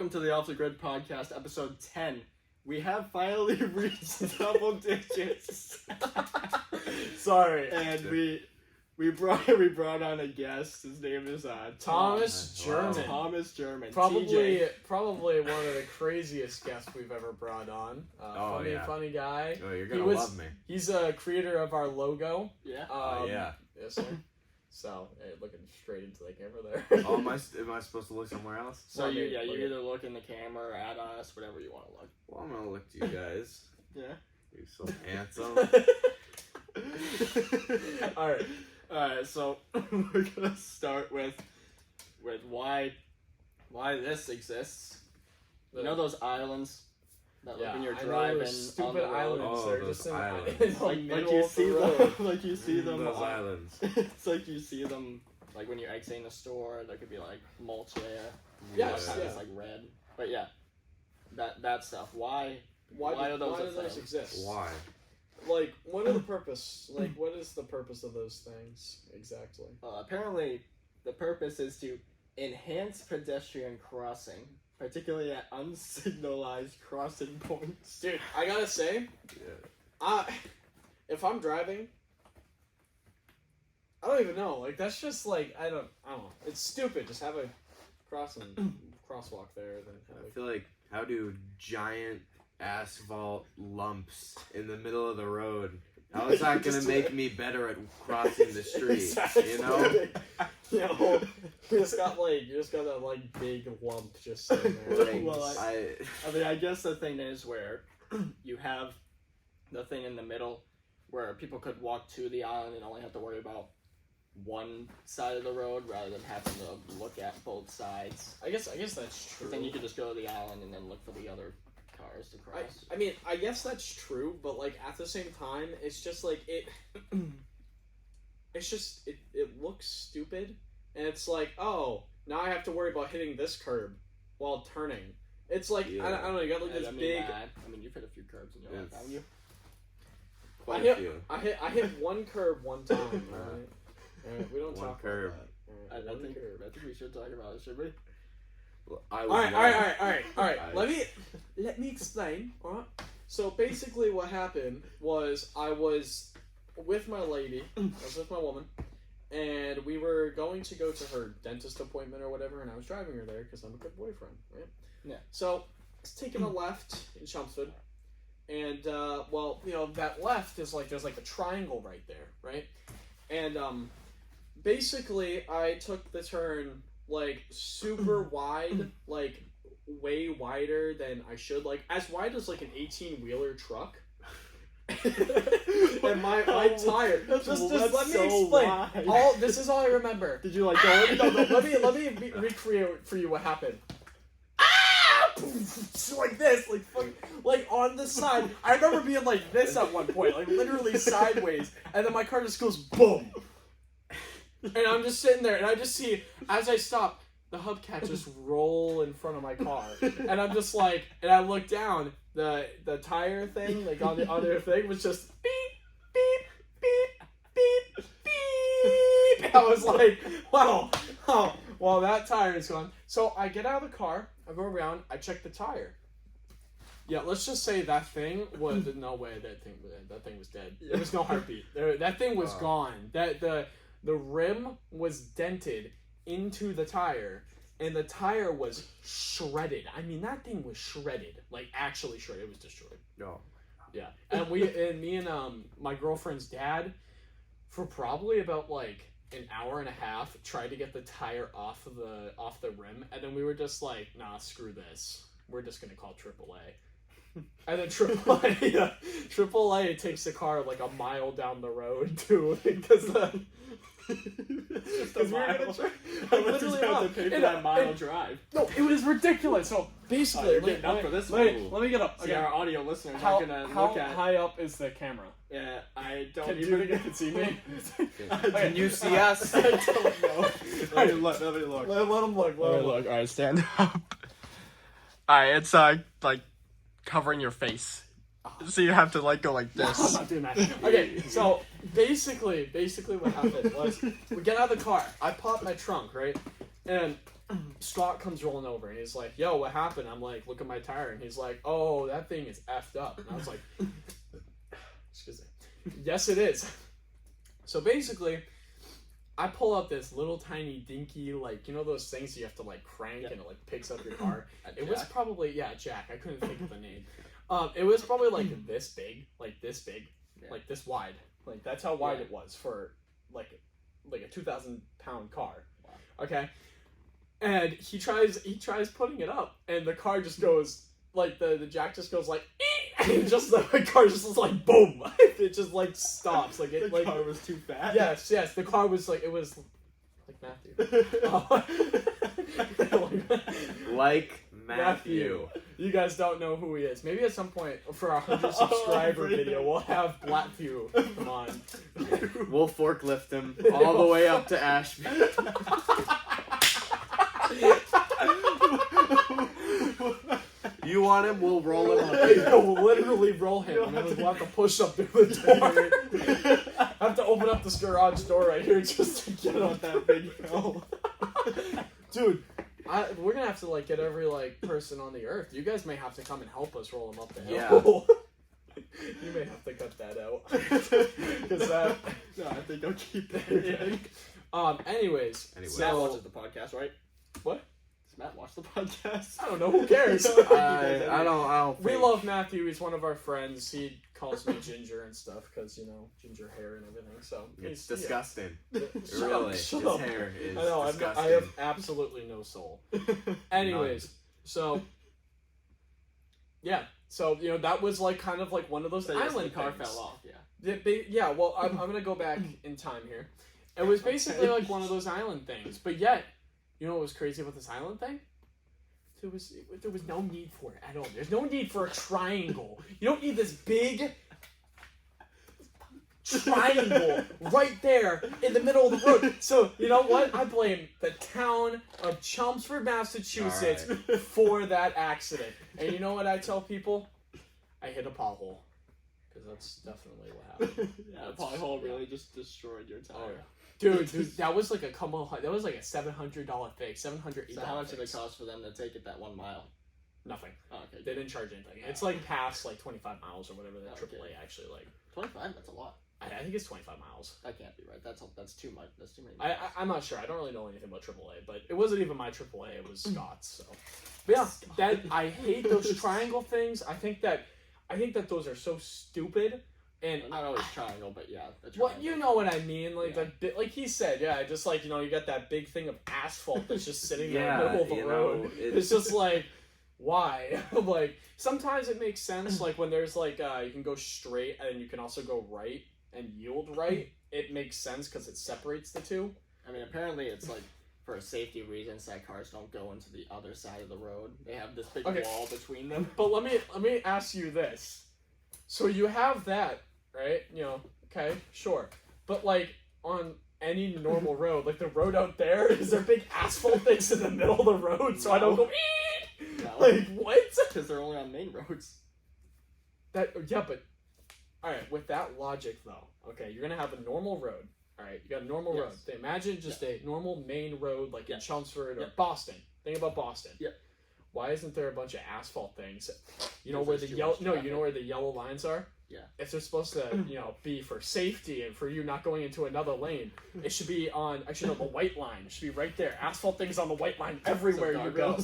welcome to the Off the Grid podcast, episode 10. We have finally reached double digits. Sorry. And we brought on a guest. His name is Thomas German. Thomas German. Probably TJ. one of the craziest guests we've ever brought on. Funny guy. Oh, you're gonna love me. He's a creator of our logo. Yeah. Yeah. Yes, sir. So, looking straight into the camera there. Oh, am I supposed to look somewhere else? So you either look in the camera or at us, whatever you want to look. Well, I'm gonna look to you guys. Yeah. You're so handsome. Alright, so we're gonna start with why this exists. You know those islands that when you're driving stupid on the road? islands. Oh, They're those just in islands. the Like middle you of see the road. them, like you see them. Those islands. It's like you see them, like when you're exiting the store. There could be like mulch there. Yes, It's yeah. like red, but yeah, that stuff. Why do those exist? Why? Like, what are the purpose? Like, what is the purpose of those things exactly? Apparently, the purpose is to enhance pedestrian crossing, particularly at unsignalized crossing points. Dude, I gotta say, if I'm driving, I don't even know. Like, that's just like I don't know. It's stupid. Just have a crosswalk there. Then I feel like, how do giant asphalt lumps in the middle of the road, how is that gonna make me better at crossing the street? Exactly. You know? You just got that like big lump just sitting there. Like, Well, I guess the thing is where you have the thing in the middle where people could walk to the island and only have to worry about one side of the road rather than having to look at both sides. I guess that's true. But then you could just go to the island and then look for the other cars to cross. I mean, I guess that's true, but like at the same time, it's just like it. It's just it looks stupid, and it's like, oh, now I have to worry about hitting this curb while turning. It's like I don't know. You got like this big. I mean, you've hit a few curbs in your life, haven't you? Quite a few. I hit one curb one time. Alright, we don't talk curb. about that. I think we should talk about it, should we? Well, All right. Let me explain. All right. So basically, what happened was I was with my lady. I was with my woman, and we were going to go to her dentist appointment or whatever, and I was driving her there because I'm a good boyfriend, right? Yeah. So it's taking a left in Chelmsford, and that left is like there's like a triangle right there, right? And basically, I took the turn like super wide, like way wider than I should, like as wide as like an 18-wheeler truck. And my tire. Just let me explain. This is all I remember. Did you like go? No, let me recreate for you what happened. Like this, like on the side. I remember being like this at one point, like literally sideways, and then my car just goes boom. And I'm just sitting there, and I just see, as I stop, the hubcap just roll in front of my car. And I'm just like, and I look down, the tire thing, like on the other thing, was just beep, beep, beep, beep, beep. And I was like, wow, oh, well, that tire is gone. So I get out of the car, I go around, I check the tire. Yeah, let's just say that thing was, no way that thing was dead. There was no heartbeat. That thing was gone. The rim was dented into the tire, and the tire was shredded. I mean, that thing was shredded, like actually shredded. It was destroyed. No. Yeah, and me and my girlfriend's dad, for probably about like an hour and a half, tried to get the tire off the rim, and then we were just like, nah, screw this. We're just gonna call AAA. And then AAA takes the car like a mile down the road too, because Because we were gonna try. I literally have to pay for that mile drive. No, it was ridiculous. So basically, let me get up. See, our audio listeners how, are gonna how look at. high up is the camera? Yeah, I don't. Do you think you can see me? Can you see us? I don't know. Let me look. Let him look. All right, stand up. All right, it's like covering your face. So you have to like go like this. I'm not doing that. Okay, so basically what happened was we get out of the car. I pop my trunk, right? And Scott comes rolling over and he's like, "Yo, what happened?" I'm like, "Look at my tire," and he's like, "Oh, that thing is effed up." And I was like, "Excuse me." Yes, it is. So basically, I pull out this little tiny dinky, like, you know those things you have to like crank and it like picks up your car. It was probably Jack. I couldn't think of the name. It was probably like this big, like this wide. Like that's how wide it was for like a 2,000-pound car. Wow. Okay. And he tries putting it up, and the car just goes like the jack just goes like, and just the car just was like boom. It just like stops. Like it The like car was too fat. Yes. The car was like like Matthew. Like Matthew. You guys don't know who he is. Maybe at some point for our 100 subscriber video, we'll have Blackview come on. We'll forklift him all the way up to Ashby. You want him? We'll roll him up. We'll literally roll him, and then we'll have to push up through the door. I have to open up this garage door right here just to get on that big hill. Dude, we're gonna have to like get every like person on the earth. You guys may have to come and help us roll him up the hill. Yeah. You may have to cut that out. Cause that. No, I think I'll keep that in. Anyways. Matt watches the podcast, right? What? Does Matt watch the podcast? I don't know. Who cares? I don't. We love Matthew. He's one of our friends. He calls me Ginger and stuff because ginger hair and everything. So it's disgusting. Shut Really, up, his shut up. hair is I know. disgusting. I have absolutely no soul. Anyways, so yeah, so that was like kind of like one of those island car things. fell off. Yeah. Yeah. Well, I'm gonna go back in time here. It was basically like one of those island things, but yet, you know what was crazy about this island thing? There was no need for it at all. There's no need for a triangle. You don't need this big triangle right there in the middle of the road. So, you know what? I blame the town of Chelmsford, Massachusetts for that accident. And you know what I tell people? I hit a pothole. Because that's definitely what happened. Yeah, the pothole really just destroyed your tire. Oh, yeah. Dude, that was like a that was like a $700 fix, $700. So how much did it cost for them to take it that 1 mile? Nothing. Oh, okay. They didn't charge anything. It's like past like 25 miles or whatever that Okay. AAA actually like. 25? That's a lot. I think it's 25 miles. That can't be right. That's too much. That's too many miles. I'm not sure. I don't really know anything about AAA, but it wasn't even my AAA. It was Scott's. So, but yeah, I hate those triangle things. I think that those are so stupid. And well, not always triangle, but yeah. Well, you know what I mean. Like like he said, just like you got that big thing of asphalt that's just sitting there in the middle of the road. It's just like, why? Like sometimes it makes sense. Like when there's like you can go straight and you can also go right and yield right. It makes sense because it separates the two. I mean, apparently it's like for safety reasons that cars don't go into the other side of the road. They have this big wall between them. But let me ask you this. So you have that. Right? Okay, sure. But, like, on any normal road, like the road out there, is there big asphalt things in the middle of the road so I don't go, No. Like, what? Because they're only on main roads. But, alright, with that logic, though, okay, you're gonna have a normal road, alright? You got a normal road. Imagine just a normal main road, like in Chelmsford or Boston. Think about Boston. Yeah. Why isn't there a bunch of asphalt things? You know where the yellow lines are? Yeah. If they're supposed to, be for safety and for you not going into another lane, it should be on, the white line. It should be right there. Asphalt things on the white line everywhere you go.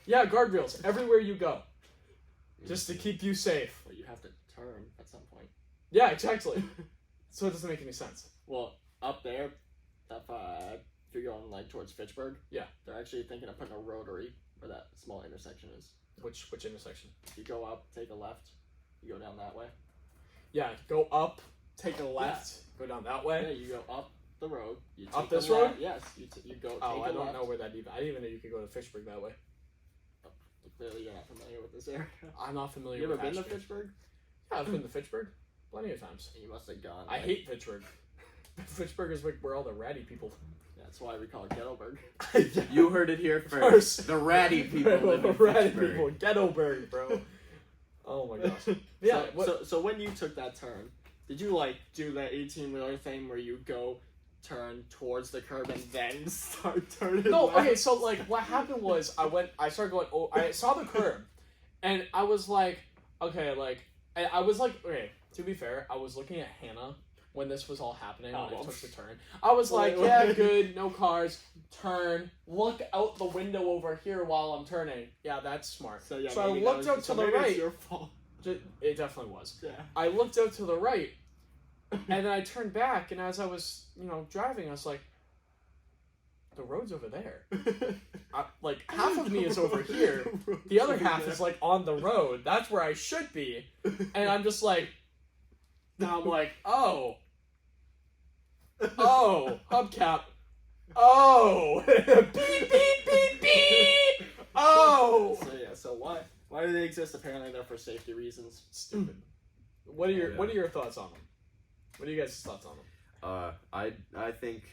Yeah, guardrails everywhere you go. Just to keep you safe. Well, you have to turn at some point. Yeah, exactly. So it doesn't make any sense. Well, up there, if you're going like towards Fitchburg, they're actually thinking of putting a rotary where that small intersection is. Which intersection? You go up, take a left, you go down that way. Yeah, go up, take a left, go down that way. Yeah, you go up the road. You take up this road? Yes, you go. Oh, I don't know where that even. I didn't even know you could go to Fitchburg that way. Oh, clearly, you're not familiar with this area. I'm not familiar. You with ever been to Ashby. Fitchburg? Yeah, I've been to Fitchburg plenty of times. You must have gone. I hate Fitchburg. Fitchburg is where all the ratty people. That's why we call it Ghettoburg. You heard it here first. The ratty people live in ratty Fitchburg. people, Ghettoburg, bro. Oh my gosh. Yeah. So when you took that turn, did you like do that 18-wheeler thing where you go turn towards the curb and then start turning. No, left. okay, so like what happened was I started going. Oh, I saw the curb, and I was like, okay, like I was like, okay. To be fair, I was looking at Hannah when this was all happening. When I took the turn, I was like, yeah, good, no cars. Turn. Look out the window over here while I'm turning. Yeah, that's smart. So, yeah, So I maybe looked that out was, to so the maybe right. It's your fault. It definitely was. Yeah. I looked out to the right, and then I turned back, and as I was, driving, I was like, the road's over there. Like, half of me is over here. The other half is, like, on the road. That's where I should be. And I'm just like, now I'm like, oh, hubcap. Oh, beep, beep, beep, beep. Oh. So yeah, so why do they exist? Apparently they're for safety reasons. Stupid. What are your thoughts on them? What are you guys' thoughts on them? I think,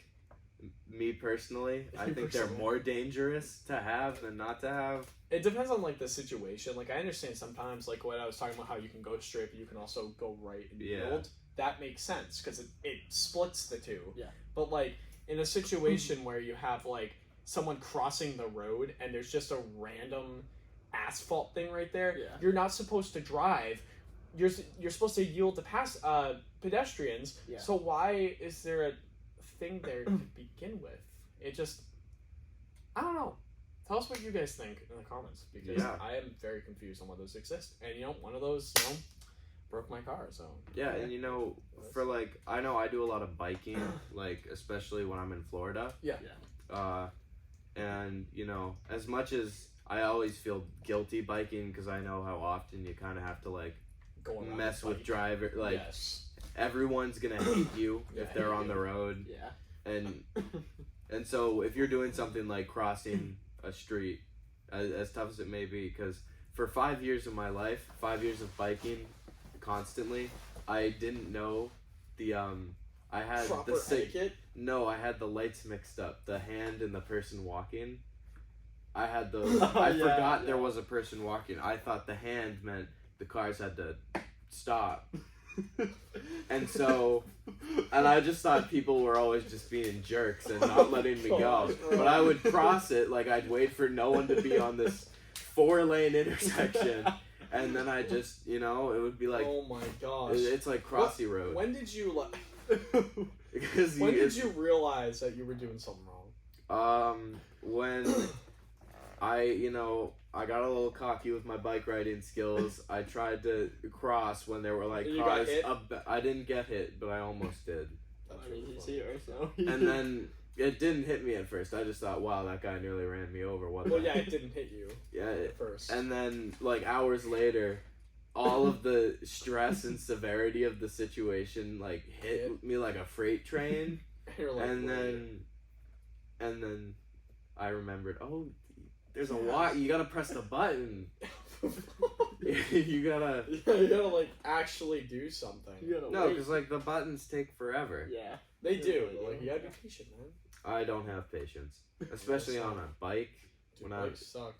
me personally, I think they're more dangerous to have than not to have. It depends on, like, the situation. Like, I understand sometimes, like, what I was talking about, how you can go straight, but you can also go right and build. That makes sense, because it splits the two. Yeah. But, like, in a situation where you have, like, someone crossing the road, and there's just a random asphalt thing right there, you're not supposed to drive. You're supposed to yield to pedestrians. Yeah. So why is there a thing there to begin with? It just, I don't know. Tell us what you guys think in the comments, because I am very confused on why those exist. And one of those, broke my car. So yeah, and for like, I know I do a lot of biking, like especially when I'm in Florida. Yeah. And as much as I always feel guilty biking, because I know how often you kind of have to like mess with driver, like everyone's gonna hate you if they're on the road. Yeah. And so if you're doing something like crossing a street, as tough as it may be, because for 5 years of my life, 5 years of biking constantly, I didn't know the I had proper the etiquette? No, I had the lights mixed up, the hand and the person walking. I had those. I forgot there was a person walking. I thought the hand meant the cars had to stop. And I just thought people were always just being jerks and not letting me go. But I would cross it, like I'd wait for no one to be on this 4-lane intersection, and then I just, it would be like, oh my gosh, it's like Crossy Road. When did you because when did you realize that you were doing something wrong? When I got a little cocky with my bike riding skills. I tried to cross when there were like cars up. I didn't get hit, but I almost did. I mean, he's here, so. And then it didn't hit me at first. I just thought, wow, that guy nearly ran me over. Well, yeah, it didn't hit you. At first. And then like hours later, all of the stress and severity of the situation like hit me like a freight train. You're like, and then I remembered, oh, there's a lot. You gotta press the button. you gotta like actually do something. No, because like the buttons take forever. Yeah, they do. Like, you gotta be patient, man. I don't have patience, especially on a bike. Dude,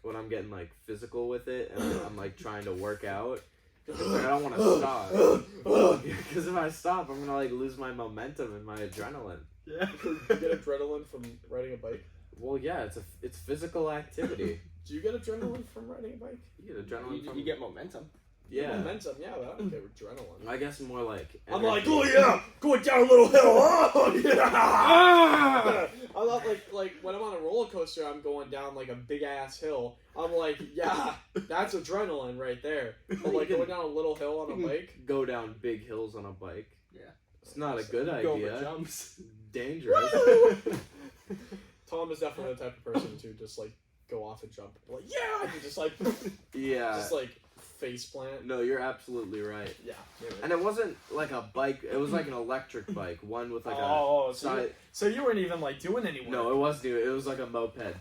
when I'm getting like physical with it and I'm like trying to work out. It's like I don't want to stop, because if I stop, I'm gonna like lose my momentum and my adrenaline. Yeah, you get adrenaline from riding a bike. Well, yeah, it's physical activity. Do you get adrenaline from riding a bike? You get adrenaline from... You get momentum. Yeah. Momentum, yeah, but I don't get adrenaline. I guess more like... energy. I'm like, oh yeah, going down a little hill, oh yeah! I'm not like when I'm on a roller coaster, I'm going down like a big ass hill. I'm like, yeah, that's adrenaline right there. But like going down a little hill on a bike, go down big hills on a bike. Yeah, it's not a good go idea. over jumps. Dangerous. Tom is definitely the type of person to just like go off and jump. Like, yeah, and just like just like face plant. No, you're absolutely right. Yeah. And it wasn't like a bike. It was like an electric bike, one with like so you weren't even like doing any work. No, it wasn't. It was like a moped.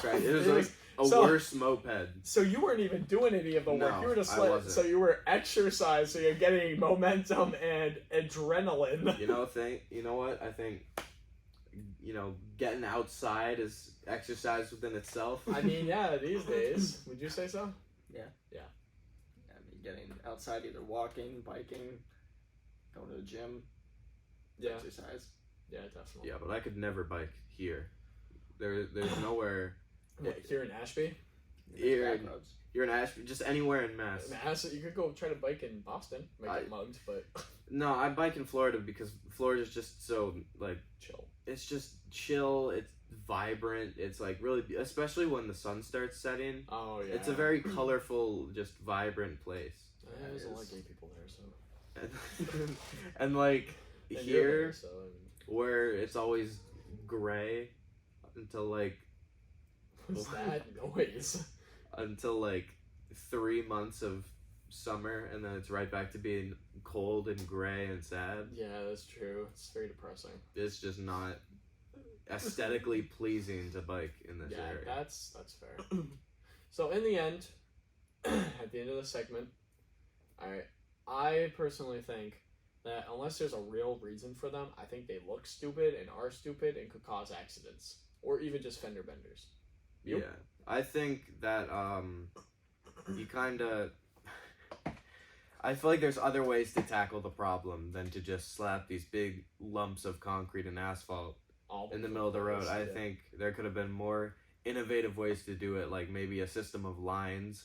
Right. It was like a worse moped. So you weren't even doing any of the work. No, you were just I wasn't. So you were exercising and getting momentum and adrenaline. You know what? I think getting outside is exercise within itself. I mean, yeah, these days. Would you say so? Yeah. I mean, getting outside, either walking, biking, going to the gym, exercise. Yeah, definitely. Yeah, but I could never bike here. There's nowhere. What, here in Ashby? Here, Back roads. you're in Ashby, just anywhere in Mass. Mass, you could go try to bike in Boston. Might get mugged, but No, I bike in Florida because Florida's just so like chill. it's just chill. It's vibrant. It's like really, especially when the sun starts setting. Oh yeah. It's a very colorful, just vibrant place. There's a lot of gay people there, so. And like And you're here, there, so I mean, where it's always gray until like what's that noise? until like 3 months of summer, and then it's right back to being cold and gray and sad. Yeah, that's true. It's very depressing. It's just not aesthetically pleasing to bike in this Yeah, area. that's fair. So in the end, at the end of the segment, I personally think that unless there's a real reason for them, I think they look stupid and are stupid and could cause accidents or even just fender benders. You? Yeah, I think that you kind of. I feel like there's other ways to tackle the problem than to just slap these big lumps of concrete and asphalt All in the middle of the road. I Yeah. think there could have been more innovative ways to do it, like maybe a system of lines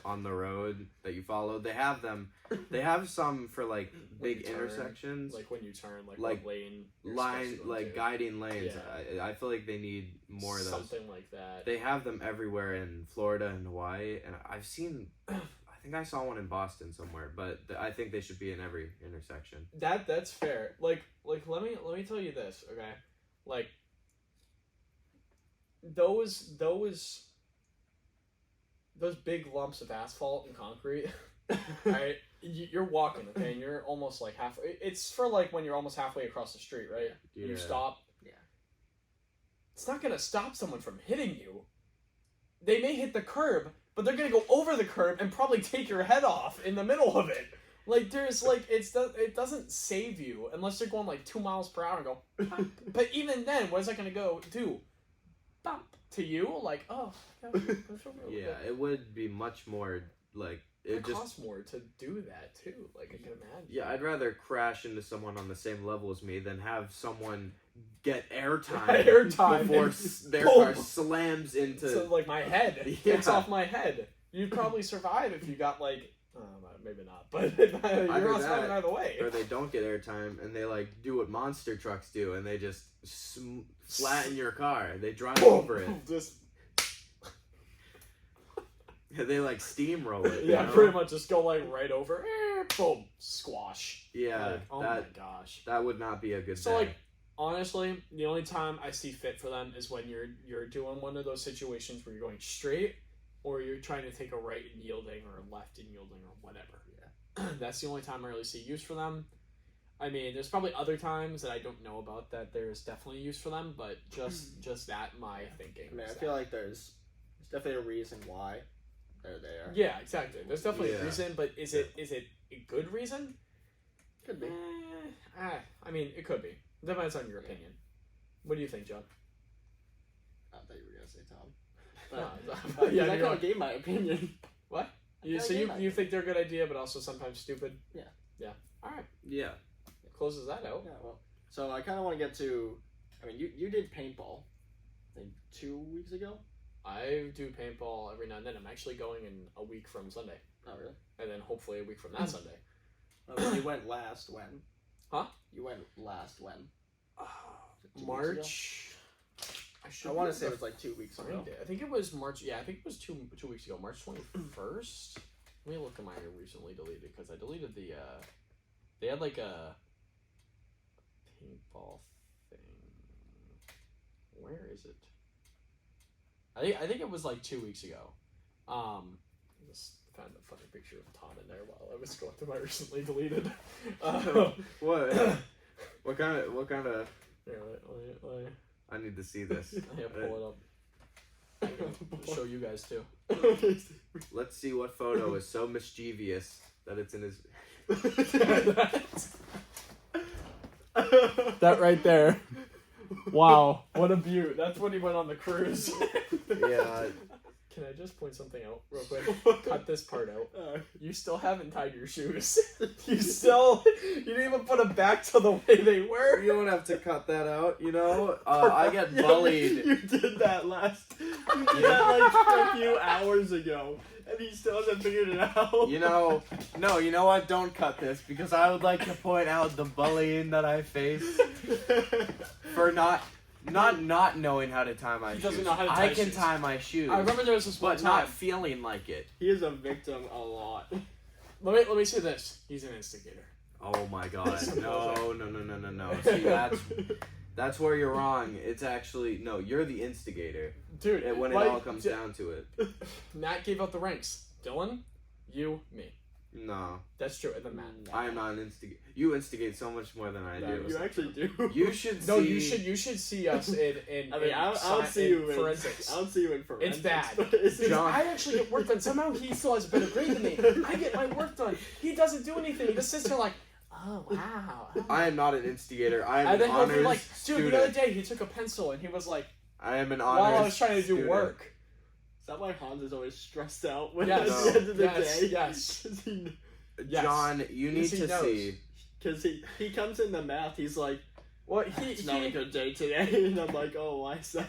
on the road that you follow. They have them. They have some for like When big you turn, intersections, like when you turn, like Like, what lane you're line supposed to go like to. guiding lanes. Yeah. I feel like they need more of those. Something like that. They have them everywhere in Florida and Hawaii, and I've seen. I think I saw one in Boston somewhere, but I think they should be in every intersection. That's fair. Like let me tell you this, okay? Like those big lumps of asphalt and concrete, right? You're walking, okay, and you're almost like halfway. It's for like when you're almost halfway across the street, right? Yeah. You stop. Yeah. It's not gonna stop someone from hitting you. They may hit the curb, but they're gonna go over the curb and probably take your head off in the middle of it. Like there's like it doesn't save you unless they're going like 2 miles per hour and go. Bump. But even then, what is that gonna go do? Bump to you? Like oh. Yeah, it would be much more like It just. costs more to do that too. Like I can imagine. Yeah, I'd rather crash into someone on the same level as me than have someone get airtime Airtime before and their boom. car slams into. So like my head Yeah. kicks off my head. You'd probably survive if you got like maybe not, but you're Either not surviving that, either way. or they don't get airtime and they like do what monster trucks do and they just flatten your car. They drive over it. Just They like steamroll it. yeah, you know? pretty much just go like right over. Boom, squash. Yeah, Like, oh that my gosh. that would not be a good So day. like honestly, the only time I see fit for them is when you're doing one of those situations where you're going straight or you're trying to take a right and yielding or a left and yielding or whatever. Yeah. That's the only time I really see use for them. I mean, there's probably other times that I don't know about that there's definitely use for them, but just that my thinking. I mean, I is feel that. like there's definitely a reason why they're there. Yeah, exactly. There's definitely a Yeah. reason, but is it a good reason? Could be. I mean, it could be. Depends on your opinion. What do you think, John? I thought you were gonna say Tom. No, Yeah, I you're kind of like- gave my opinion. You think they're a good idea, but also sometimes stupid? Yeah. Yeah. All right. Yeah. Closes that out. Yeah, well, so I kind of want to get to. I mean, you did paintball, I think 2 weeks ago. I do paintball every now and then. I'm actually going in a week from Sunday, Oh, really? and then hopefully a week from that Sunday. You went last when? Huh? You went last when? 2 weeks March. I want to say it was like 2 weeks ago. I think it was March. Yeah, I think it was two weeks ago. March 21st. Let me look at my recently deleted because I deleted the. They had like a paintball thing. Where is it? I think it was like 2 weeks ago. I just found a funny picture of Tom in there while I was going through my recently deleted. What kind of? Here, wait. I need to see this. Yeah, pull it up. I can show you guys too. Let's see what photo is so mischievous that it's in his. That right there. Wow, what a beaut. That's when he went on the cruise. Yeah. can I just point something out real quick? Cut this part out. You still haven't tied your shoes. You didn't even put them back to the way they were. You don't have to cut that out, you know? I get bullied. You did that You did that like a few hours ago, and he still hasn't figured it out. You know, no, you know what? Don't cut this, because I would like to point out the bullying that I faced for not knowing how to tie my shoes. He doesn't know how to tie I can shoes. tie my shoes. I remember there was this one but time. not feeling like it. He is a victim a lot. Let me say this. He's an instigator. Oh my god. No. See, that's where you're wrong. It's actually, no, you're the instigator. Dude, When it all comes down to it. Matt gave out the ranks. Dylan, you, me. No. That's true. And then Matt. I am not an instigator. You instigate so much more than I do. You actually do. You should see... No, you should see us in I mean, I don't see you in forensics. I don't see you in forensics. It's bad. But it's John- I actually get work done. Somehow he still has a better grade than me. I get my work done. He doesn't do anything. He just sits there like, oh wow. I am not an instigator. I am And an then he'll be honors like, dude, student. the other day he took a pencil and he was like, I am an honors while I was trying to do student. work. Is that why Hans is always stressed out when Yes. at the end of the Yes. day? Yes. Yes. John, you need Yes, he to knows. see. Because he comes into math, he's like, Well, it's not a good day today. And I'm like, oh, why is that?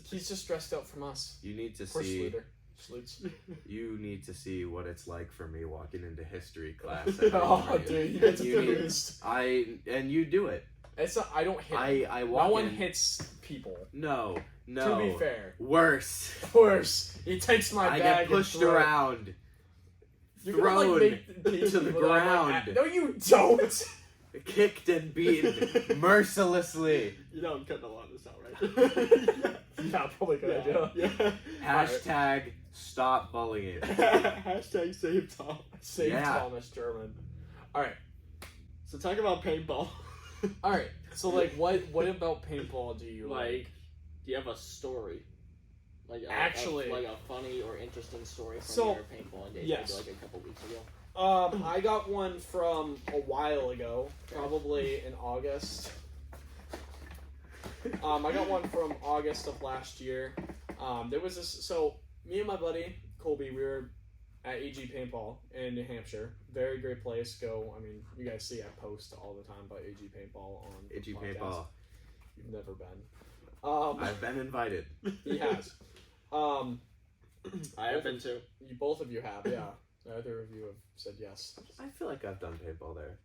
he's just stressed out from us. You need to Poor see. Schluter. Schlutz. You need to see what it's like for me walking into history class. Every Oh, morning. dude, he gets You need- abused. and you do it. It's not, I don't hit. I walk no one in. hits people. No. To be fair, Worse. worse, he takes my I bag get and pushed throws it. around, You're gonna, like, thrown make to the people that I'm ground. like, no, you don't. kicked and beaten mercilessly. You know I'm cutting a lot of this out, right? Yeah, probably a good idea. Yeah. Hashtag stop bullying. Hashtag save Tom. Save Yeah. Thomas German. All right, So talk about paintball. all right. So like, what about paintball do you like? Do you have a story? Like Actually- like a funny or interesting story from So, your paintball days, yes. maybe like a couple weeks ago. I got one from a while ago, probably in August. I got one from August of last year. There was this. So me and my buddy Colby, we were at AG Paintball in New Hampshire. Very great place. Go. I mean, you guys see I post all the time about AG Paintball on the Itchy podcast. paintball. You've never been. I've been invited. He has. I have been too. You both of you have. Yeah. Either of you have said yes. I feel like I've done paintball there.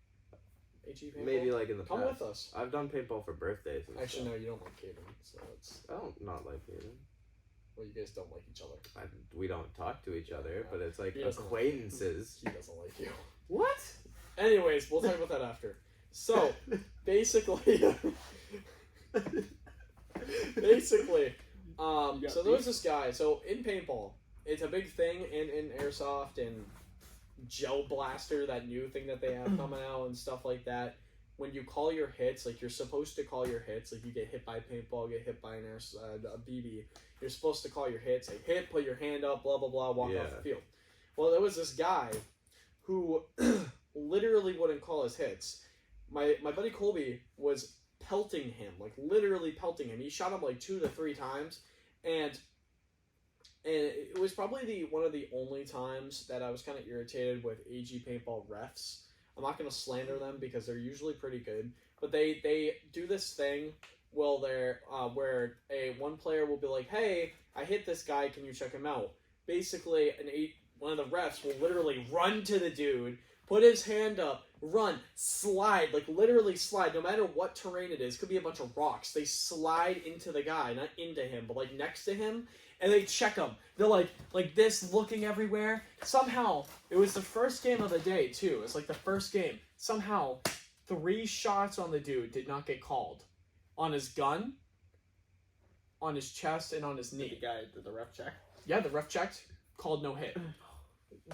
AG Paintball. Maybe like in the Come past. with us. I've done paintball for birthdays. And Actually, stuff. no, you don't like Caden, so it's I don't not like it. well, you guys don't like each other. We don't talk to each other, but it's like He doesn't like you. acquaintances. He doesn't like you. What? Anyways, we'll talk about that after. So basically, so there was this guy. So in paintball, it's a big thing in airsoft and gel blaster, that new thing that they have coming out and stuff like that. When you call your hits, like you're supposed to call your hits, like you get hit by paintball, get hit by a BB, you're supposed to call your hits, like hit, put your hand up, blah blah blah, walk off the field. Well, there was this guy who literally wouldn't call his hits. My buddy Colby was pelting him, like literally pelting him. He shot him like 2 to 3 times, and it was probably one of the only times that I was kind of irritated with AG Paintball refs. I'm not going to slander them because they're usually pretty good, but they do this thing where one player will be like, hey, I hit this guy, can you check him out? Basically, one of the refs will literally run to the dude, put his hand up, run, slide, like literally slide, no matter what terrain it is. Could be a bunch of rocks. They slide into the guy, not into him, but like next to him, and they check him. They're like this, looking everywhere. Somehow, it was the first game of the day, too. It's like the first game. Somehow, 3 shots on the dude did not get called. On his gun, on his chest, and on his The knee. guy did the ref check. Yeah, the ref checked, called no hit,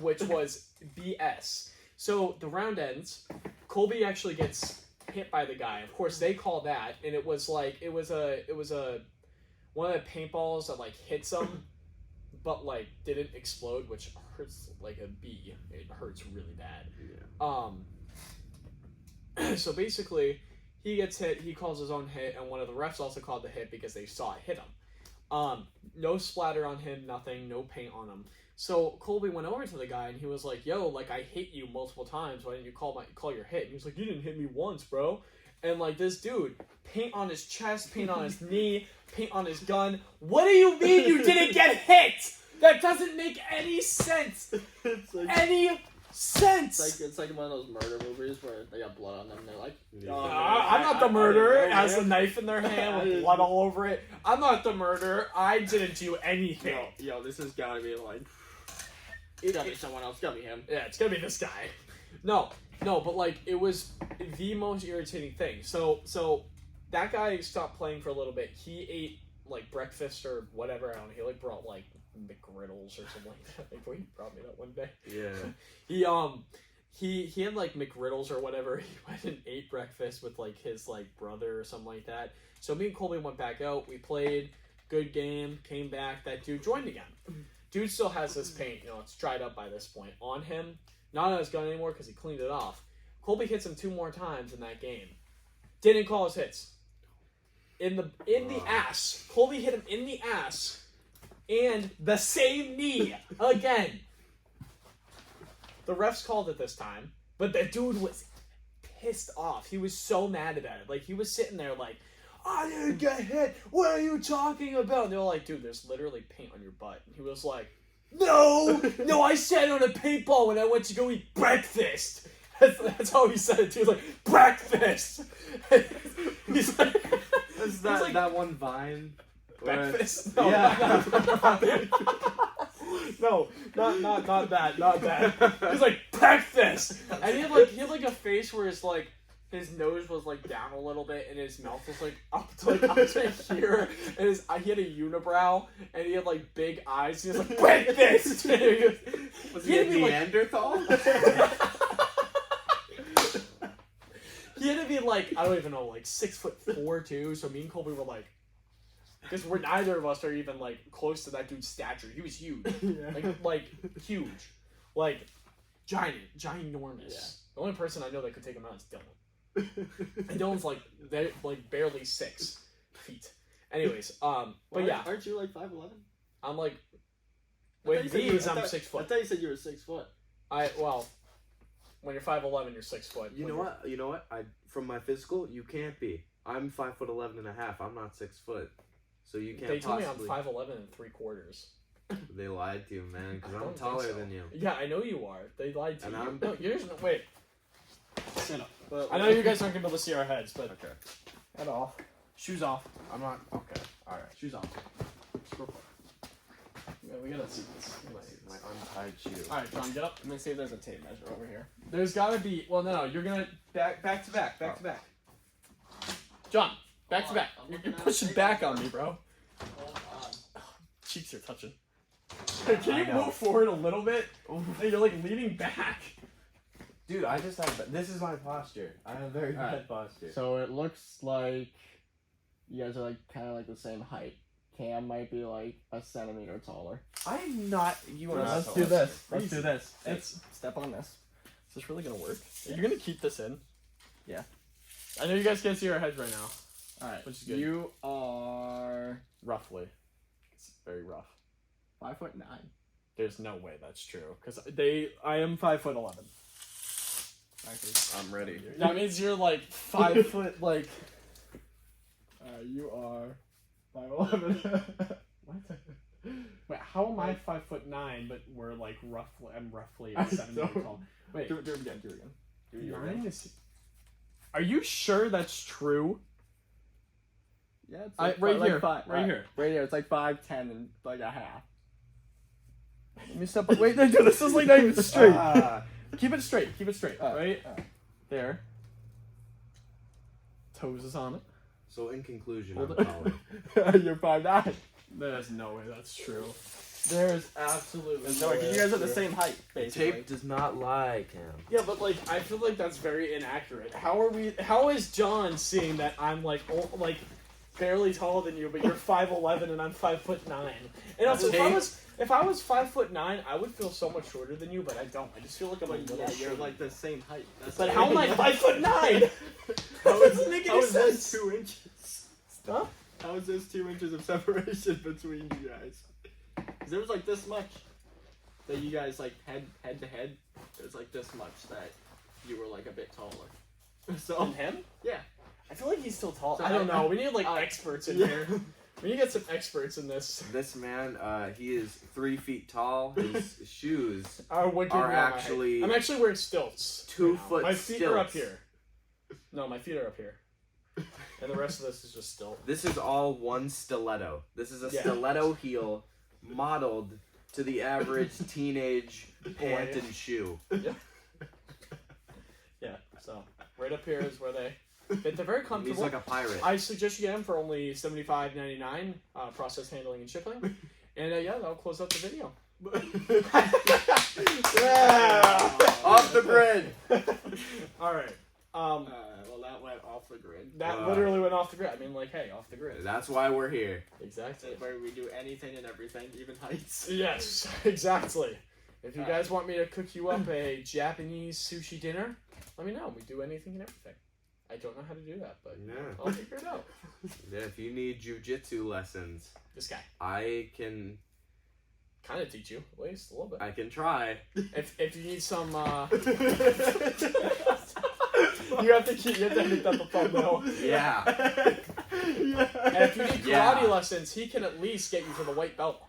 which was BS. So the round ends. Colby actually gets hit by the guy. Of course, they call that, and it was one of the paintballs that like hits him, but like didn't explode, which hurts like a bee. It hurts really bad. Yeah. So basically, he gets hit. He calls his own hit, and one of the refs also called the hit because they saw it hit him. No splatter on him, nothing, no paint on him. So Colby went over to the guy and he was like, "Yo, like I hit you multiple times. Why didn't you call your hit?" And he was like, "You didn't hit me once, bro." And like this dude, paint on his chest, paint on his knee, paint on his gun. What do you mean you didn't get hit? That doesn't make any sense. It's like, Any sense. it's like one of those murder movies where they got blood on them and they're like, I'm not the murderer. I Has a knife in their hand with blood all over it. I'm not the murderer. I didn't do anything. yo, this has gotta be like, it's gotta be someone else, gotta be him. Yeah, it's gonna be this guy. No, but like it was the most irritating thing. So that guy stopped playing for a little bit. He ate like breakfast or whatever. I don't know. He like brought like McGriddles or something like that. Like, he brought me that one day. Yeah. He had like McGriddles or whatever. He went and ate breakfast with like his like brother or something like that. So me and Colby went back out. We played, good game. Came back. That dude joined again. Dude still has this paint. It's dried up by this point on him. Not on his gun anymore because he cleaned it off. Colby hits him 2 more times in that game. Didn't call his hits. In the ass. Colby hit him in the ass. And the same knee again. The refs called it this time, but the dude was pissed off. He was so mad about it. Like, he was sitting there like, "I didn't get hit. What are you talking about?" And they were like, "Dude, there's literally paint on your butt." And he was like, No, I sat on a paintball when I went to go eat breakfast. That's how he said it too. He was like, "Breakfast." He's like, Is that like, that one Vine? breakfast? No, yeah. No, not that. He's like, "Breakfast," and he had like a face where his nose was like down a little bit and his mouth was like up to here, and he had a unibrow and he had like big eyes. And he was like, "Breakfast." Was he a Neanderthal? He had to be like, I don't even know, like 6'4" too. So me and Colby were like, because neither of us are even like close to that dude's stature. He was huge, like huge, like ginormous. Yeah. The only person I know that could take him out is Dylan, and Dylan's like barely 6 feet. Anyways, but yeah, aren't you like 5'11"? I'm like, with these I'm 6 foot. I thought you said you were 6 foot. When you're 5'11", you're 6 foot. You know what? From my physical, you can't be. I'm 5'11" and a half. I'm not 6 foot, so you can't. They told possibly... me I'm 5'11" and 3/4. They lied to you, man, because I I'm don't taller think so. than you. Yeah, I know you are. They lied to And you. I'm- No, you're wait. Sit up. But, I know you guys aren't gonna be able to see our heads, but Okay. head off, shoes off. I'm not. Okay. All right. Shoes off. Yeah, we gotta see this. My untied shoe. All right, John, get up. Let me see if there's a tape measure over here. There's gotta be. Well, no, you're gonna back to back. John, back to back. You're pushing back on me, bro. Hold on. Cheeks are touching. Can you move forward a little bit? You're like leaning back. Dude, I just have. This is my posture. I have very All right. bad posture. So it looks like you guys are like kind of like the same height. Cam might be like a centimeter taller. I'm not. You want to? Let's do this. Let's do this. It's step on this. Is this really gonna work? Are you gonna keep this in? Yeah. I know you guys can't see our heads right now. All right. Which is good. You are Roughly. It's very rough. 5'9". There's no way that's true. Because I am 5'11". Actually, I'm ready. That means you're like 5 foot, like... you are 5'11". What? Wait, how am I 5'9", but we're like I'm roughly a centimeter tall? Wait, Do it again. Do it again. 9 is... Are you sure that's true? Yeah, it's Right here. Right here. Right here. It's like 5'10" and like a half. Let me step up. Wait, no, dude, this is like not even straight. Ah. Keep it straight. Alright, Right? alright. There. Toes is on it. So in conclusion, Hold I'm it. taller. You're 5'9". There's no way that's true. There's absolutely There's no way, 'cause you guys are the same height, basically. Tape does not lie, Cam. Yeah, but like I feel like that's very inaccurate. How is John seeing that I'm like barely taller than you, but you're 5'11" and I'm 5'9"? And also if I was 5'9", I would feel so much shorter than you, but I don't. I just feel like I'm a little Yeah, you're shorter. like the same height. That's But how am I 5'9"? How doesn't make any is that sense. 2 inches? Huh? How is this 2 inches of separation between you guys? 'Cause there was like this much that you guys like head to head. It was like this much that you were like a bit taller. So On him? yeah. I feel like he's still tall. So I don't know. We need like uh, experts in yeah. here. We need to get some experts in this. This man, he is 3 feet tall. His shoes What are my height. actually I'm actually wearing stilts. 2 right now. foot My feet are up stilts. here. No, my feet are up here. And the rest of this is just stilt. This is all one stiletto. This is a Yeah. stiletto heel modeled to the average teenage pant and shoe. Yeah, so right up here is where they're very He's comfortable. like a pirate. I suggest you get them for only $75.99, process handling and shipping. And yeah, that'll close out the video. Yeah. Off the grid. All right. Well, that went off the grid. That literally went off the grid. I mean, like, hey, off the grid. That's why we're here. Exactly. Where we do anything and everything, even heights. Yes, exactly. If you guys want me to cook you up a Japanese sushi dinner, let me know. We do anything and everything. I don't know how to do that, but Yeah. I'll figure it out. Yeah, if you need jujitsu lessons, This guy I can kind of teach you, at least a little bit. I can try. If you need some, you have to make that the thumbnail. Yeah. And if you need karate lessons, he can at least get you to the white belt.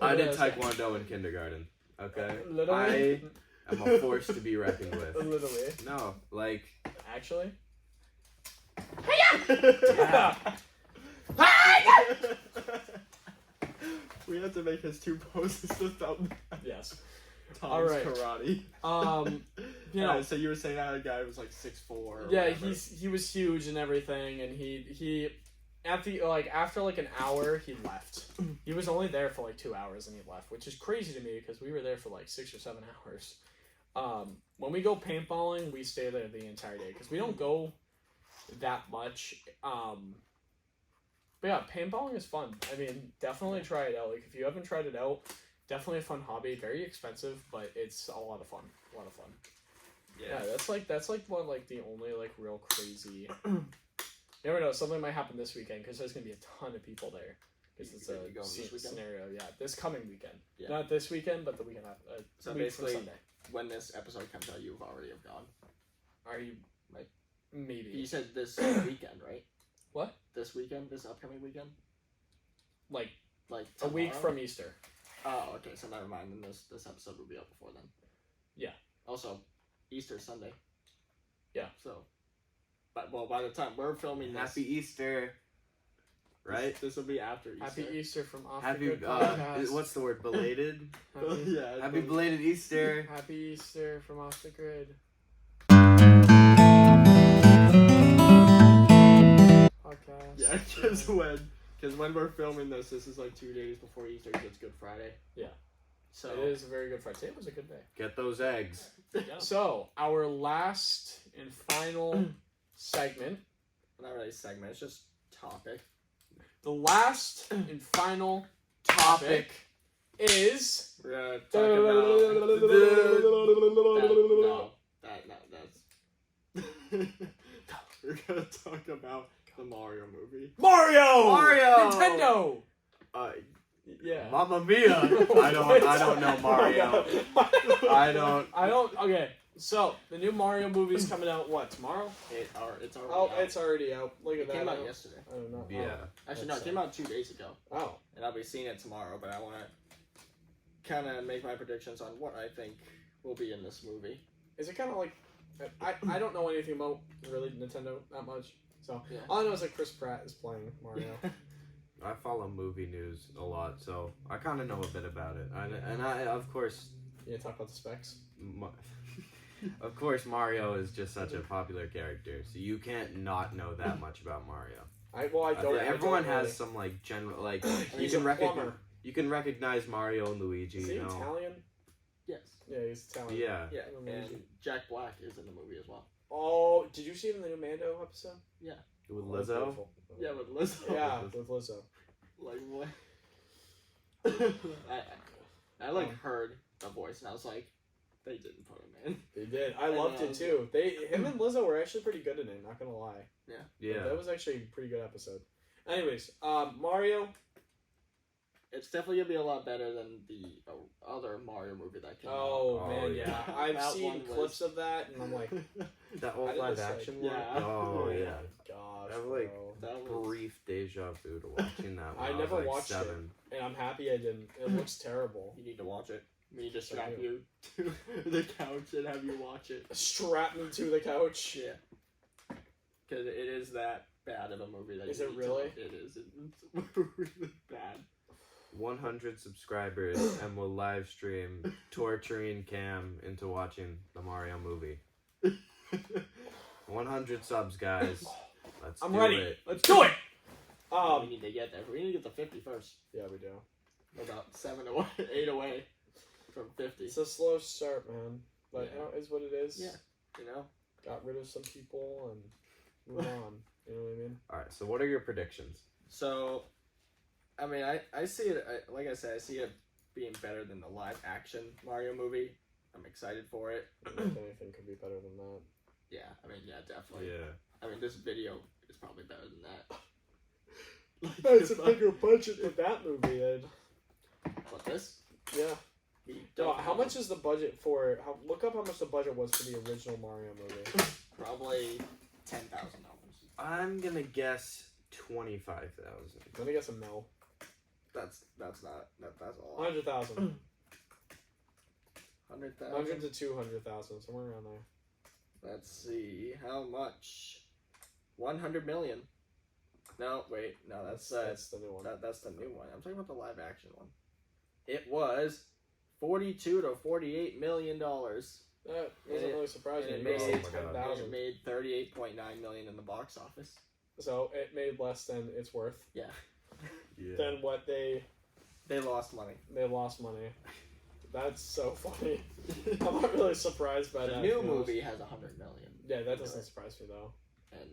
I did Yeah, taekwondo in kindergarten. Okay. Literally. I am a force to be reckoned with. Literally. No, like Actually. yeah. We have to make his 2 poses the thumbnail. Yes. Tom's Alright. karate. You know. So you were saying that guy was like 6'4". Yeah, he was huge and everything, and he after an hour he left. He was only there for like 2 hours and he left, which is crazy to me because we were there for like 6 or 7 hours. When we go paintballing, we stay there the entire day because we don't go that much. But yeah, paintballing is fun. I mean, definitely try it out. Like if you haven't tried it out, definitely a fun hobby. Very expensive, but it's a lot of fun. A lot of fun. Yeah, that's like one like the only like real crazy. You never know, something might happen this weekend because there's gonna be a ton of people there. Because it's You going this weekend? scenario. Yeah, this coming weekend. Yeah. Not this weekend, but the weekend after. So week from basically- Sunday. When this episode comes out, you've already have gone. Are you? Like, Maybe. You said this weekend, right? What? This weekend? This upcoming weekend? Like Like a week tomorrow? from Easter. Oh, okay. So never mind. Then this episode will be up before then. Yeah. Also, Easter Sunday. Yeah. So, but by the time we're filming Happy Easter. Right? This will be after Easter. Happy Easter from Off Happy the Grid Podcast. what's the word? Belated? Happy, Yeah. Happy belated Easter. Happy Easter from Off the Grid. Podcast. Yeah, because when we're filming this is like 2 days before Easter. 'Cause it's Good Friday. Yeah. So It is a very good Friday. Today was a good day. Get those eggs. So, our last and final segment. Not really segment. It's just topic. The last and final topic is. We're gonna talk about we're gonna talk about the Mario movie. Mario! Mario! Nintendo! Yeah. Mamma Mia! I don't know Mario. I don't. Okay, so the new Mario movie's coming out, what, tomorrow? It's already Oh, out. it's already out. Look at It that. came out yesterday. I don't know. Yeah. Actually, no, it That's came out 2 days ago. Oh. And I'll be seeing it tomorrow, but I want to kind of make my predictions on what I think will be in this movie. Is it kind of like... I don't know anything about, really, Nintendo that much. So, Yeah. all I know is that Chris Pratt is playing Mario. I follow movie news a lot, so I kind of know a bit about it. I of course, You talk about the specs? of course, Mario is just such a popular character, so you can't not know that much about Mario. I don't. Everyone I don't has some like general like you He's can a recognize plumber. you can recognize Mario and Luigi. Is he You know, Italian? Yes. Yeah, he's Italian. yeah. Yeah, Amazing. and Jack Black is in the movie as well. Oh, did you see it in the new Mando episode? With Oh, that's Lizzo. beautiful. Yeah, with Lizzo. Yeah, with Lizzo. Like what? I like heard the voice and I was like, they didn't put him in. They did. I I loved know. it too. Him and Lizzo were actually pretty good in it. Not gonna lie. Yeah. That was actually a pretty good episode. Anyways, Mario. It's definitely gonna be a lot better than the other Mario movie that came out. Oh, Oh, man, yeah. yeah. I've That seen one was- clips of that, and I'm like, That How old did live this, like- action one? Yeah. Oh, yeah. gosh, I have, like, bro. That was Brief deja vu to watching that when I I was never like watched it. 7. And I'm happy I didn't. It looks terrible. You need to watch it. We need to Yes, I strap do. you to the couch and have you watch it. Strap me to the couch. Yeah. Because it is that bad of a movie that Is you it need to really? watch. It is. It's really bad. 100 subscribers and we'll live stream torturing Cam into watching the Mario movie. 100 subs, guys. Let's I'm do ready. it. Let's do it. We need to get there. We need to get to 50 first. Yeah, we do. We're about 7 away, 8 away from 50. It's a slow start, man. But Yeah. you know, it's what it is. Yeah. You know? Got rid of some people and move on. You know what I mean? Alright, so what are your predictions? So, I mean, I see it, like I said, I see it being better than the live action Mario movie. I'm excited for it. I don't think anything could be better than that. Yeah, I mean, yeah, definitely. Yeah. I mean, this video is probably better than that. It's a bigger budget than that movie, Ed. But this? Yeah. We No, don't how know. much is the budget for? Look up how much the budget was for the original Mario movie. Probably $10,000. I'm gonna guess 25,000. Let me guess a no. That's not that's all. 100,000. 100,000. 100 to 200,000, somewhere around there. Let's see how much. 100 million. No, wait, no, that's the new one. that's the new one. I'm talking about the live action one. It was 42 to 48 million dollars. That doesn't it- really surprise and me. it You made- say Oh my God. 10,000. It made 38.9 million in the box office. So it made less than it's worth. Yeah. Than what they lost money. lost money. That's so funny. I'm not really surprised by The that. new to be honest. movie has 100 million, Yeah, that doesn't surprise me though. and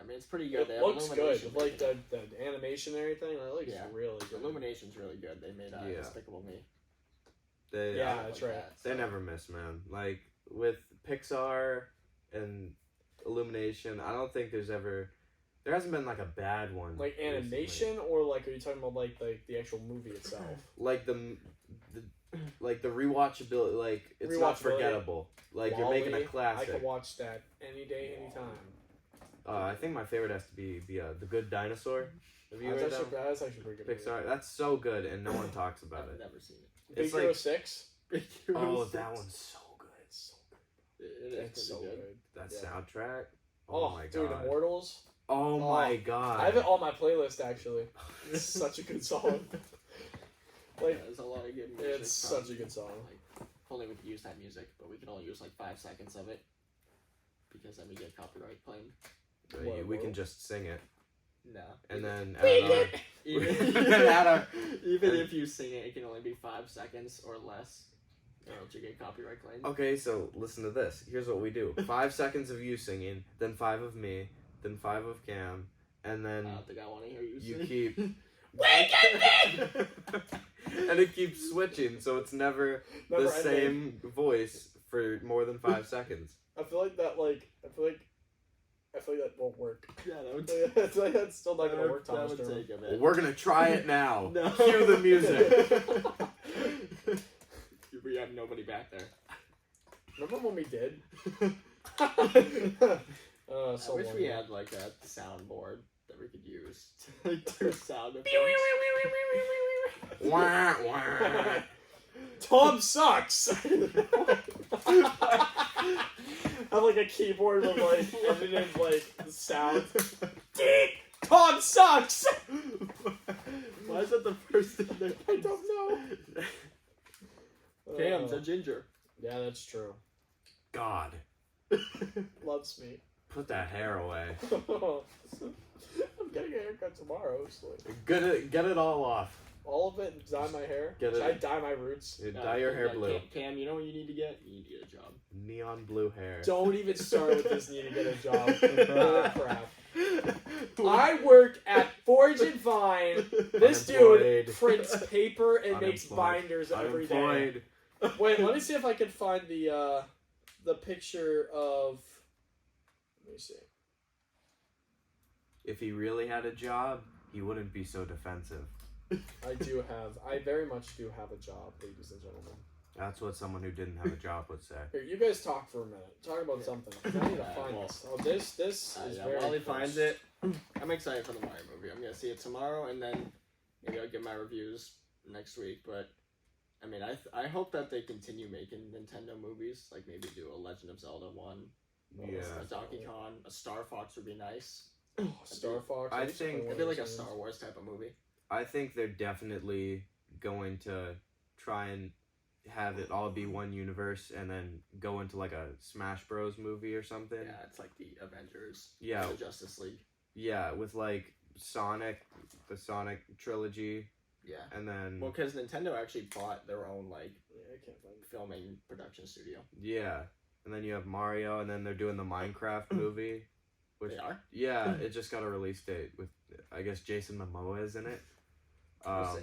I mean it's pretty good. They It have looks good. Illumination Like making the animation and everything. It looks Yeah. really it. good. Illumination's really good. They made Yeah. Despicable Me. They, Yeah, Stuff that's like right. that, They so- never miss, man. Like, with Pixar and Illumination, I don't think there hasn't been, like, a bad one. Like recently. animation, or like are you talking about like the actual movie itself? Like, the rewatchability, like, it's not Rewatchability. forgettable. Like, you're making a Wall-E, I classic. could watch that any day, anytime. I think my favorite has to be The Good Dinosaur. Have you read that? That's actually pretty good. Pixar. That's so good, and no one talks about I've it. never seen it. Big It's Hero like- 6. Big Hero Oh, 6. that one's so good. It's so It good. is It's pretty so good. good. That Yeah. soundtrack. Oh, my dude, god. Immortals. Oh my I god. have it on my playlist actually. It's such a good song. Like, Yeah, there's a lot of good music. it's from- such a good song. Like, if only we could use that music, but we can only use like 5 seconds of it because then we get copyright claimed. We can just sing it, No. and then even, Add our- even if you sing it, it can only be 5 seconds or less, or else you get copyright claimed. Okay, so listen to this. Here's what we do: 5 seconds of you singing, then 5 of me, then 5 of Cam, and then I don't think I want to hear you you sing. keep, Wake up! and it keeps switching, so it's never Never the ending. same voice for more than 5 seconds. I feel like that. I feel like that won't work. Yeah, that would I feel like that's still not gonna work, that Thomas. would Sturman. take a Well, bit. we're gonna try it now. No. Cue the music. We have nobody back there. Remember when we did? So I wish long we ago. had like a soundboard that we could use to like, do sound effects. Wah, wah. Tom sucks. Have like a keyboard with like edited like sound. Tom sucks. Why is that the first thing that I don't know. Cam's a ginger. Yeah, that's true. God, Loves me. put that hair away. I'm getting a haircut tomorrow. So like, Get it all off. all of it and dye my hair. Get Should it- I dye my roots? Dye your hair blue. Cam, you know what you need to get? You need to get a job. Neon blue hair. Don't even start with this need to get a job. Holy crap. I work at Forge and Vine. This dude Unemployed. prints paper and makes Unemployed. binders every day. Unemployed. Wait, let me see if I can find the picture of. Let me see. If he really had a job, he wouldn't be so defensive. I very much do have a job, ladies and gentlemen. That's what someone who didn't have a job would say. Here, you guys talk for a minute. Talk about Yeah. something. I need to find well, this. Oh, this is Yeah, very while he close. finds it, I'm excited for the Mario movie. I'm gonna see it tomorrow, and then maybe I'll give my reviews next week. But I mean, I hope that they continue making Nintendo movies. Like maybe do a Legend of Zelda one, Yeah. a Donkey Kong, a Star Fox would be nice. Oh, Star Fox. I used to play think- one It'd be of like a those Star games. Wars type of movie. I think they're definitely going to try and have it all be one universe and then go into like a Smash Bros movie or something. Yeah, it's like the Avengers. Yeah. The Justice League. Yeah, with like Sonic, the Sonic trilogy, Yeah. and then Well, because Nintendo actually bought their own like Yeah, I can't find it. filming production studio. yeah, and then you have Mario, and then they're doing the Minecraft movie. Which They are. yeah, it just got a release date with I guess Jason Momoa is in it. We'll see.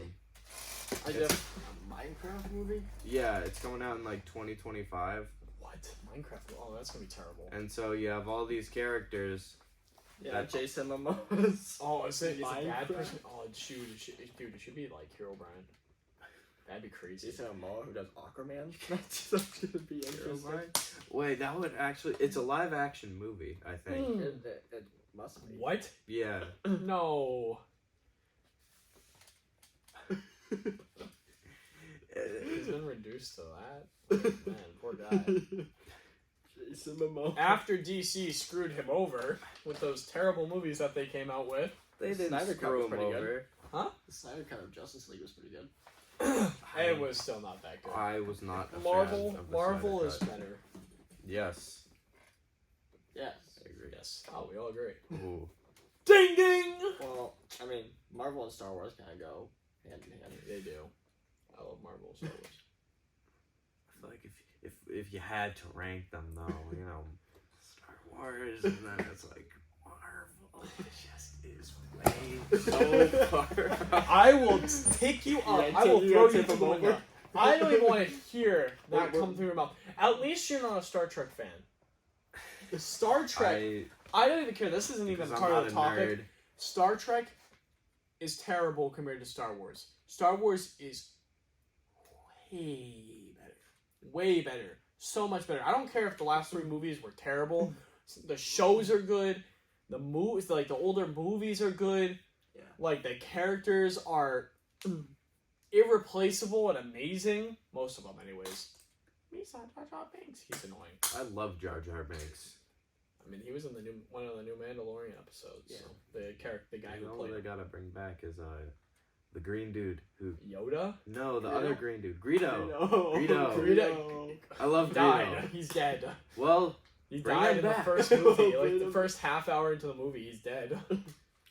I It's- def- A Minecraft movie? Yeah, it's coming out in like 2025, What? Minecraft? Oh, that's gonna be terrible. and so you have all these characters. Yeah, That- Jason Momoa's. Oh, is it a bad Minecraft? person? Oh, shoot, dude, it should be like Hero Brian. That'd be crazy. Jason Momoa who does Aquaman. That's gonna be interesting. Wait, that would actually it's a live action movie, I think. Mm. It must be. What? Yeah. No. He's been reduced to that. Man, poor guy. Jason Momoa. After DC screwed him over with those terrible movies that they came out with. They didn't Snyder Cut screw was him pretty good. over. The Snyder Cut of Justice League was pretty good. It was still not that good. I was not a Marvel, fan of the Marvel Snyder is Cut. better. Yes, Yes. I agree. Yes. Oh, we all agree. Ooh. Ding ding. Well, I mean, Marvel and Star Wars kind of go hand in hand. They do. I love Marvel, Star Wars. I feel like if you had to rank them though, you know, Star Wars, and then it's like Marvel. It just is way so far. I will take you up. Yeah, I will take you throw up, you tip to him the over. window. I don't even want to hear that Wait, come through your mouth. At least you're not a Star Trek fan. Star Trek. I don't even care. This isn't even because I'm part not of a the topic. nerd. Star Trek is terrible compared to Star Wars. Star Wars is way better. Way better. So much better. I don't care if the last 3 movies were terrible. The shows are good. The movies, like the older movies, are good. Yeah. Like the characters are irreplaceable and amazing. Most of them, anyways. Misa Jar Jar Binks. He's annoying. I love Jar Jar Binks. I mean, he was in one of the new Mandalorian episodes. Yeah. So the guy You who know played what they him. gotta bring back is the green dude who Yoda. no the Greedo? other green dude Greedo. Greedo. Greedo. I love He died. Greedo. He's dead. Well, He Bring died him in the back. first movie. Like Bring the him- first half hour into the movie, he's dead.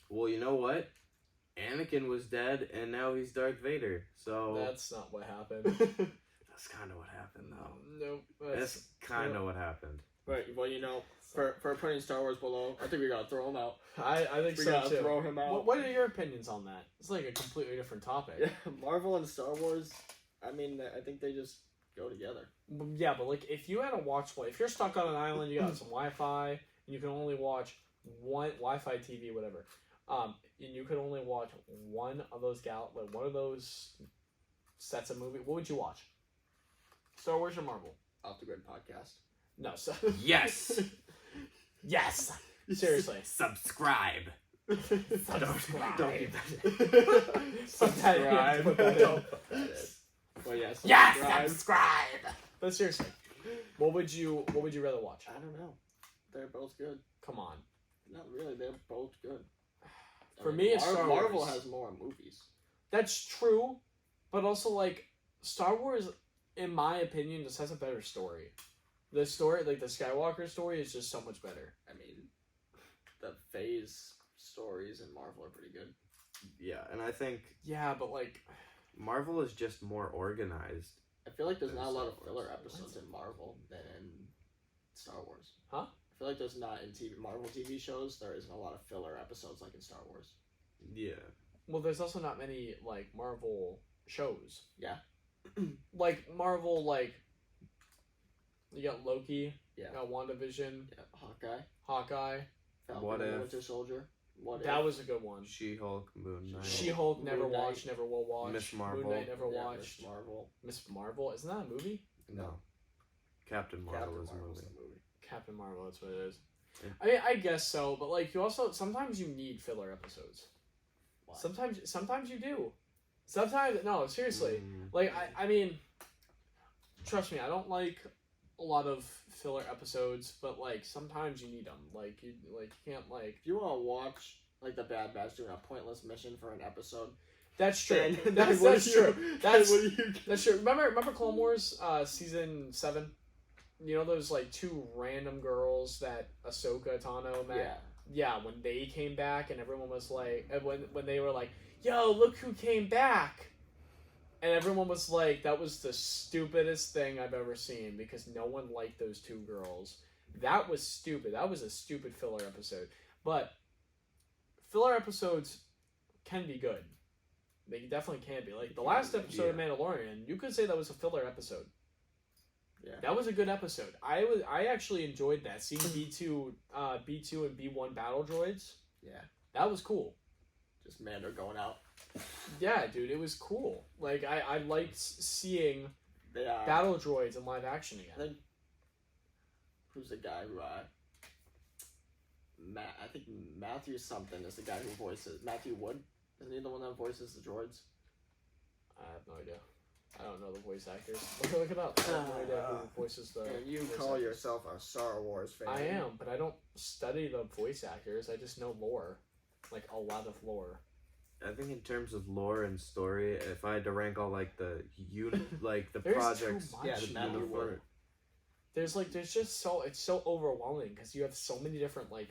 you know what? Anakin was dead, and now he's Darth Vader. So That's not what happened. that's kind of what happened, though. Nope. That's kind of what happened. Right. Well, you know, for putting Star Wars below, I think we gotta throw him out. I think We so gotta too. throw him out. What are your opinions on that? It's like a completely different topic. Yeah, Marvel and Star Wars. I mean, I think they just go together. Yeah, but like if you had to watch one, if you're stuck on an island, you got some Wi-Fi, and you can only watch one Wi-Fi TV, whatever. And you could only watch one of those one of those sets of movie. What would you watch? Star Wars or Marvel? Off the Grid podcast. No. So, Yes. yes. Seriously. Subscribe. Subscribe. Don't keep that. Subscribe. Put that in. Well, yeah. Yes. subscribe. Subscribe. But seriously, what would you rather watch? I don't know. They're both good. Come on. Not really. They're both good. For me, it's Star Marvel Wars. has more movies. That's true, but also like Star Wars, in my opinion, just has a better story. The story, like the Skywalker story, is just so much better. I mean, the phase stories in Marvel are pretty good. Yeah, and I think Yeah, but like, Marvel is just more organized. I feel like there's not a lot of Star filler Wars. episodes in Marvel than in Star Wars. Huh? I feel like there's not in Marvel TV shows. There isn't a lot of filler episodes like in Star Wars. Yeah. well, there's also not many like Marvel shows. Yeah. Like Marvel, like you got Loki, Yeah. you got WandaVision, Yeah, Hawkeye, Hawkeye. Falcon What and the if- Winter Soldier. What That If. was a good one. She-Hulk, Moon Knight. She-Hulk, never Moon Knight. watched, never will watch. Miss Marvel. Moon Knight, never Yeah, watched. Miss Marvel. Miss Marvel, isn't that a movie? No. Captain Marvel Captain is a Marvel's movie. a movie. Captain Marvel, that's what it is. Yeah. I mean, I guess so, but like you also sometimes you need filler episodes. Why? Sometimes you do. Sometimes no, seriously. Mm. Like I mean, trust me, I don't like a lot of filler episodes, but like sometimes you need them. Like you can't like. If you want to watch like the Bad Batch doing a pointless mission for an episode, That's true. then That's what that's do you- true. then That's what do you? that's true. Remember Clone Wars, season 7. You know those like two random girls that Ahsoka Tano met. Yeah. Yeah, when they came back and everyone was like, when they were like, "Yo, look who came back," and everyone was like, "That was the stupidest thing I've ever seen," because no one liked those two girls. That was stupid. That was a stupid filler episode. But filler episodes can be good. They definitely can be. Like the last episode of Mandalorian, you could say that was a filler episode. Yeah. That was a good episode. I actually enjoyed that. Seeing B2 and B1 battle droids. Yeah. That was cool. Just Mando going out. Yeah, dude, it was cool. Like I liked seeing They battle droids in live action I again. think who's the guy who I think Matthew something is the guy who voices Matthew Wood. Isn't he the one that voices the droids? I have no idea. I don't know the voice actors. Look it up. I have no idea who voices the. And you voice call actors. yourself a Star Wars fan. I am, but I don't study the voice actors. I just know lore, like a lot of lore. I think in terms of lore and story, if I had to rank all like the like the There's projects, too much. Yeah, the Matthew universe- Wood. There's just so it's so overwhelming because you have so many different like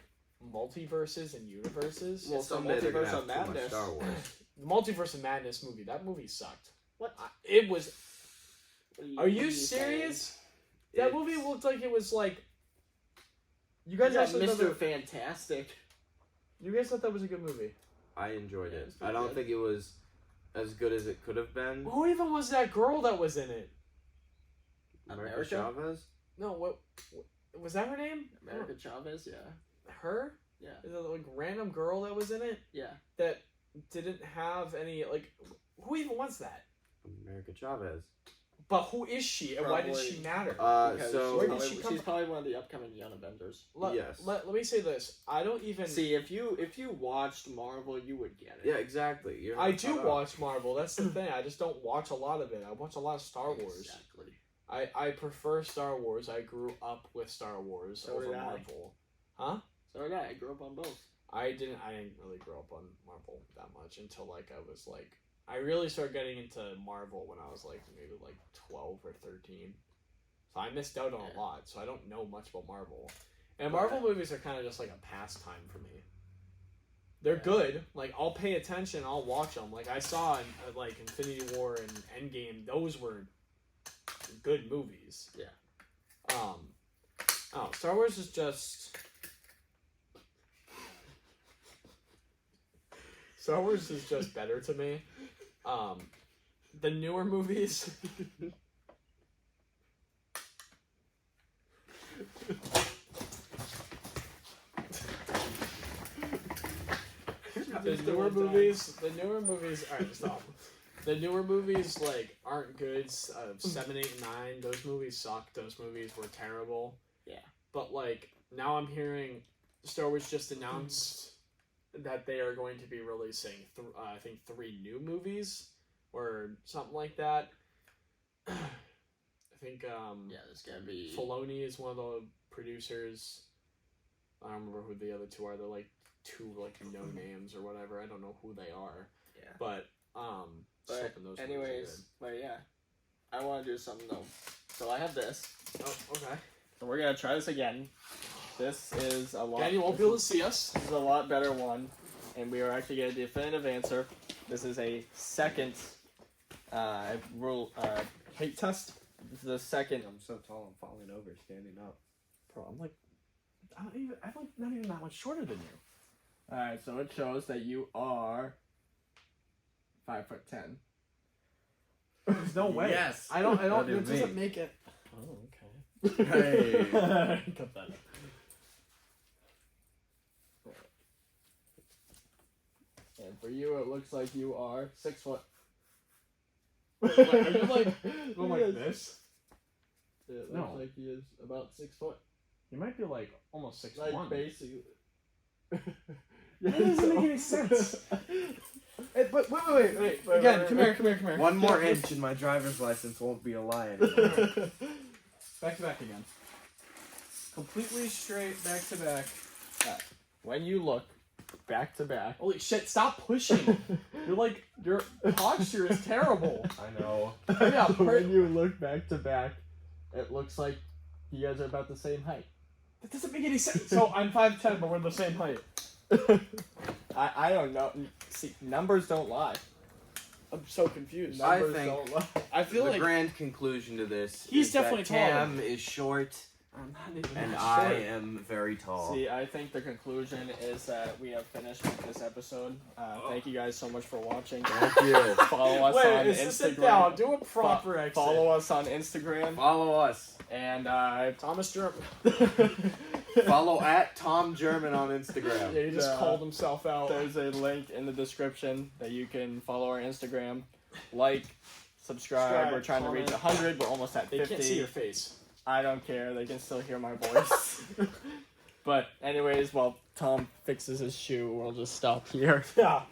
multiverses and universes. Well, It's so someday they're gonna Multiverse have of too much Madness. Star Wars. the Multiverse of Madness movie. That movie sucked. What? It was. What Are what you saying? serious? That It's- movie looked like it was like. You You guys got actually thought Mr. that, Fantastic. you guys thought that was a good movie. I enjoyed Yeah, it. it's pretty I don't good. think it was as good as it could have been. Who even was that girl that was in it? America America? Chavez. No, what was that her name? America Chavez, yeah. Her? Yeah. Is it like random girl that was in it Yeah. that didn't have any like? Who even was that? America Chavez. But who is she and why did Probably- she matter? Because So Where she's, did she probably, come she's probably one of the upcoming Young Avengers. yes. Let me say this. I don't even. See, if you watched Marvel, you would get it. yeah, exactly. You're I not do caught up. watch Marvel. That's the thing. I just don't watch a lot of it. I watch a lot of Star Wars. Exactly. I prefer Star Wars. I grew up with Star Wars So over did I. Marvel. Huh? So did I. I grew up on both. I didn't really grow up on Marvel that much until like I was like I really started getting into Marvel when I was like maybe like 12 or 13. So I missed out on a Yeah. lot. So I don't know much about Marvel. And Marvel movies are kind of just like a pastime for me. They're Yeah. good. Like I'll pay attention, I'll watch them. Like I saw in like Infinity War and Endgame, those were good movies. Yeah. Oh, Star Wars is just Star Wars is just better to me. The newer movies. The newer movies. All right, stop. The newer movies like aren't good. 7, 8, and 9. Those movies suck. Those movies were terrible. Yeah. But like now, I'm hearing Star Wars just announced that they are going to be releasing, I think, 3 new movies or something like that. I think Yeah, there's gonna be. Filoni is one of the producers. I don't remember who the other 2 are. They're like 2 like no names or whatever. I don't know who they are. Yeah. But But hoping those movies are anyways, but yeah, I want to do something though. So I have this. good. Oh, okay. So we're gonna try this again. This is a lot. Dan, you won't be able to see us. This is a lot better one, and we are actually getting a definitive answer. This is a second rule hate test. This is the second. I'm so tall. I'm falling over standing up. Bro, I'm like not even that much shorter than you. All right, so it shows that you are 5'10". There's no way. Yes. I don't. What do you It doesn't mean? make it. Oh, okay. Hey. Cut that. for you, it looks like you are 6 foot. Wait, are you like going like Yes. this? It looks No. like he is about 6 foot. You might be like almost 6'1". Like basically. That doesn't make any sense. But wait. Again, come here. One more inch and my driver's license won't be a lie anymore. Back to back again. Completely straight, back to back. When you look back to back. Holy shit! Stop pushing. Your posture is terrible. I know. Yeah, When you look back to back, it looks like you guys are about the same height. That doesn't make any sense. So I'm 5'10", but we're the same height. I don't know. See, numbers don't lie. I'm so confused. I Numbers think- don't lie. I feel The like grand conclusion to this He's is definitely that taller. Cam is short I'm not even and that I short. am very tall. See, I think the conclusion is that we have finished with this episode. Thank you guys so much for watching. Thank you. Follow us Wait, on is this sit Instagram. down? Do a proper exit. Follow us on Instagram Follow us. and Thomas German. Follow at Tom German on Instagram. Yeah, he just Yeah. called himself out. there's a link in the description that you can follow our Instagram, like, subscribe. We're trying to reach comment. 100. We're almost at They 50. can't see your face. I don't care. They can still hear my voice. But anyways, while Tom fixes his shoe, we'll just stop here. Yeah.